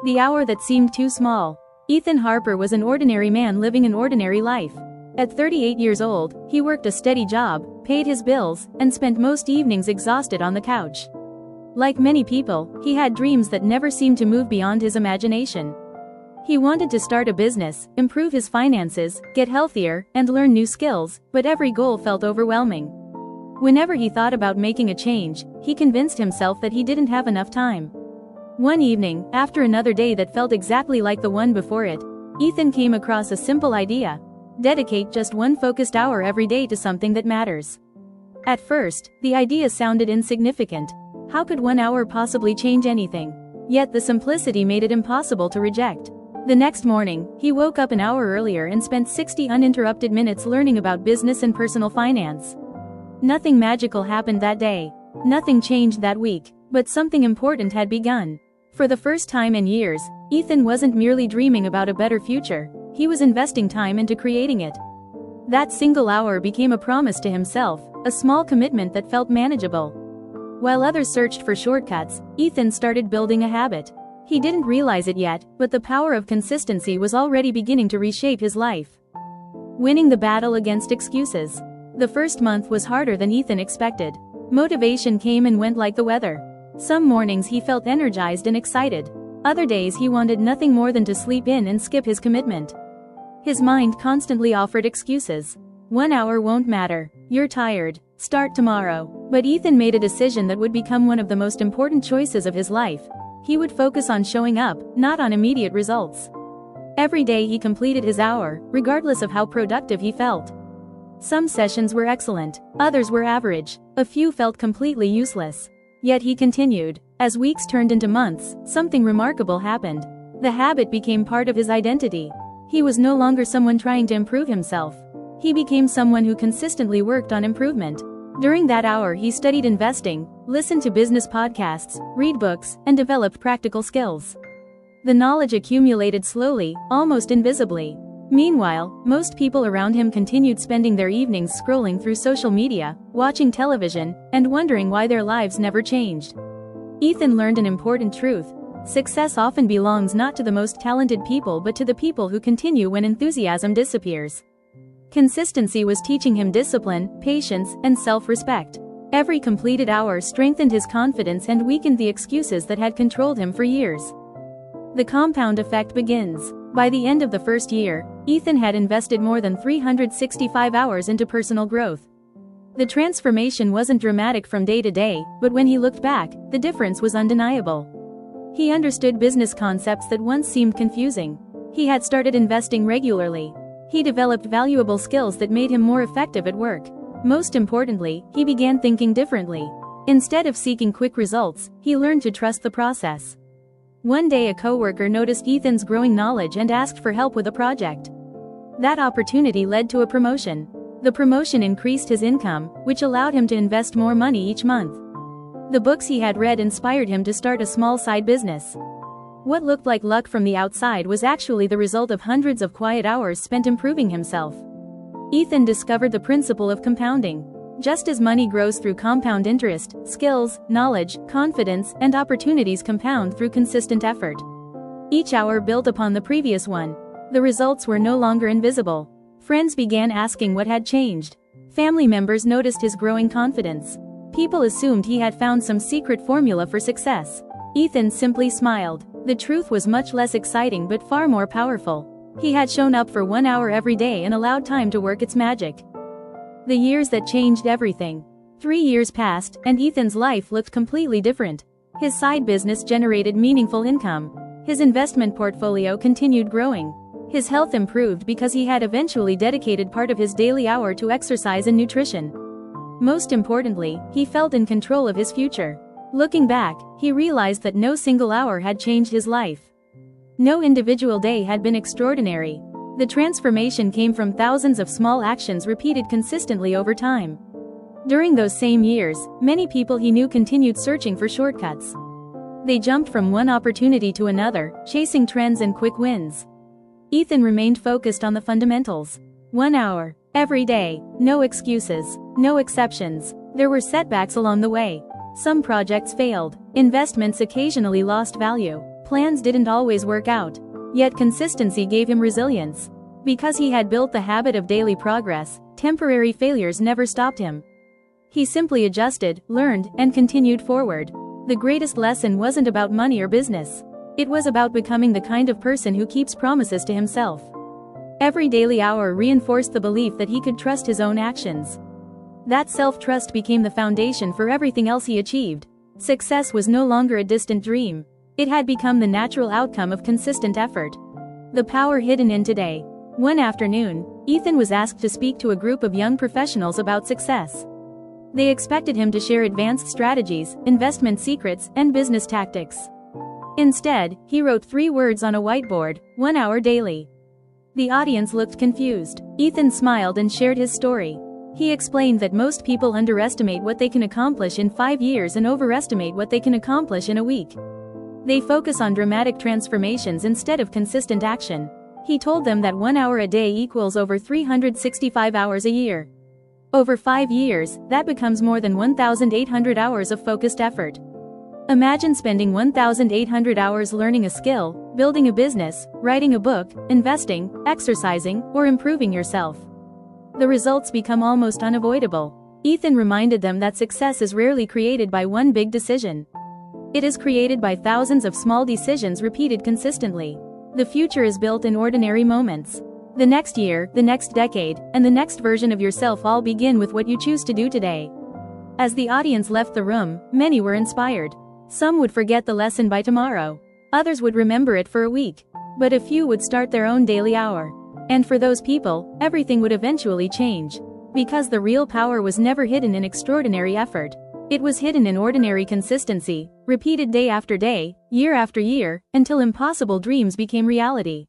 The hour that seemed too small. Ethan Harper was an ordinary man living an ordinary life. At 38 years old, he worked a steady job, paid his bills, and spent most evenings exhausted on the couch. Like many people, he had dreams that never seemed to move beyond his imagination. He wanted to start a business, improve his finances, get healthier, and learn new skills, but every goal felt overwhelming. Whenever he thought about making a change, he convinced himself that he didn't have enough time. One evening, after another day that felt exactly like the one before it, Ethan came across a simple idea. Dedicate just one focused hour every day to something that matters. At first, the idea sounded insignificant. How could 1 hour possibly change anything? Yet the simplicity made it impossible to reject. The next morning, he woke up an hour earlier and spent 60 uninterrupted minutes learning about business and personal finance. Nothing magical happened that day. Nothing changed that week, but something important had begun. For the first time in years, Ethan wasn't merely dreaming about a better future, he was investing time into creating it. That single hour became a promise to himself, a small commitment that felt manageable. While others searched for shortcuts, Ethan started building a habit. He didn't realize it yet, but the power of consistency was already beginning to reshape his life. Winning the battle against excuses. The first month was harder than Ethan expected. Motivation came and went like the weather. Some mornings he felt energized and excited. Other days he wanted nothing more than to sleep in and skip his commitment. His mind constantly offered excuses. 1 hour won't matter. You're tired. Start tomorrow. But Ethan made a decision that would become one of the most important choices of his life. He would focus on showing up, not on immediate results. Every day he completed his hour, regardless of how productive he felt. Some sessions were excellent, others were average, a few felt completely useless. Yet he continued. As weeks turned into months, something remarkable happened. The habit became part of his identity. He was no longer someone trying to improve himself. He became someone who consistently worked on improvement. During that hour he studied investing, listened to business podcasts, read books, and developed practical skills. The knowledge accumulated slowly, almost invisibly. Meanwhile, most people around him continued spending their evenings scrolling through social media, watching television, and wondering why their lives never changed. Ethan learned an important truth. Success often belongs not to the most talented people but to the people who continue when enthusiasm disappears. Consistency was teaching him discipline, patience, and self-respect. Every completed hour strengthened his confidence and weakened the excuses that had controlled him for years. The compound effect begins. By the end of the first year, Ethan had invested more than 365 hours into personal growth. The transformation wasn't dramatic from day to day, but when he looked back, the difference was undeniable. He understood business concepts that once seemed confusing. He had started investing regularly. He developed valuable skills that made him more effective at work. Most importantly, he began thinking differently. Instead of seeking quick results, he learned to trust the process. One day a coworker noticed Ethan's growing knowledge and asked for help with a project. That opportunity led to a promotion. The promotion increased his income, which allowed him to invest more money each month. The books he had read inspired him to start a small side business. What looked like luck from the outside was actually the result of hundreds of quiet hours spent improving himself. Ethan discovered the principle of compounding. Just as money grows through compound interest, skills, knowledge, confidence, and opportunities compound through consistent effort. Each hour built upon the previous one. The results were no longer invisible. Friends began asking what had changed. Family members noticed his growing confidence. People assumed he had found some secret formula for success. Ethan simply smiled. The truth was much less exciting but far more powerful. He had shown up for 1 hour every day and allowed time to work its magic. The years that changed everything. 3 years passed, and Ethan's life looked completely different. His side business generated meaningful income. His investment portfolio continued growing. His health improved because he had eventually dedicated part of his daily hour to exercise and nutrition. Most importantly, he felt in control of his future. Looking back, he realized that no single hour had changed his life. No individual day had been extraordinary. The transformation came from thousands of small actions repeated consistently over time. During those same years, many people he knew continued searching for shortcuts. They jumped from one opportunity to another, chasing trends and quick wins. Ethan remained focused on the fundamentals. 1 hour. Every day. No excuses. No exceptions. There were setbacks along the way. Some projects failed. Investments occasionally lost value. plans didn't always work out. Yet consistency gave him resilience. Because he had built the habit of daily progress, temporary failures never stopped him. He simply adjusted, learned, and continued forward. The greatest lesson wasn't about money or business. It was about becoming the kind of person who keeps promises to himself. Every daily hour reinforced the belief that he could trust his own actions. That self-trust became the foundation for everything else he achieved. Success was no longer a distant dream. It had become the natural outcome of consistent effort. The power hidden in today. One afternoon, Ethan was asked to speak to a group of young professionals about success. They expected him to share advanced strategies, investment secrets, and business tactics. Instead, he wrote 3 words on a whiteboard: 1 hour daily. The audience looked confused. Ethan smiled and shared his story. He explained that most people underestimate what they can accomplish in 5 years and overestimate what they can accomplish in a week. They focus on dramatic transformations instead of consistent action. He told them that 1 hour a day equals over 365 hours a year. Over 5 years, that becomes more than 1,800 hours of focused effort. Imagine spending 1,800 hours learning a skill, building a business, writing a book, investing, exercising, or improving yourself. The results become almost unavoidable. Ethan reminded them that success is rarely created by one big decision. It is created by thousands of small decisions repeated consistently. The future is built in ordinary moments. The next year, the next decade, and the next version of yourself all begin with what you choose to do today. As the audience left the room, many were inspired. Some would forget the lesson by tomorrow. Others would remember it for a week. But a few would start their own daily hour. And for those people, everything would eventually change. Because the real power was never hidden in extraordinary effort. It was hidden in ordinary consistency, repeated day after day, year after year, until impossible dreams became reality.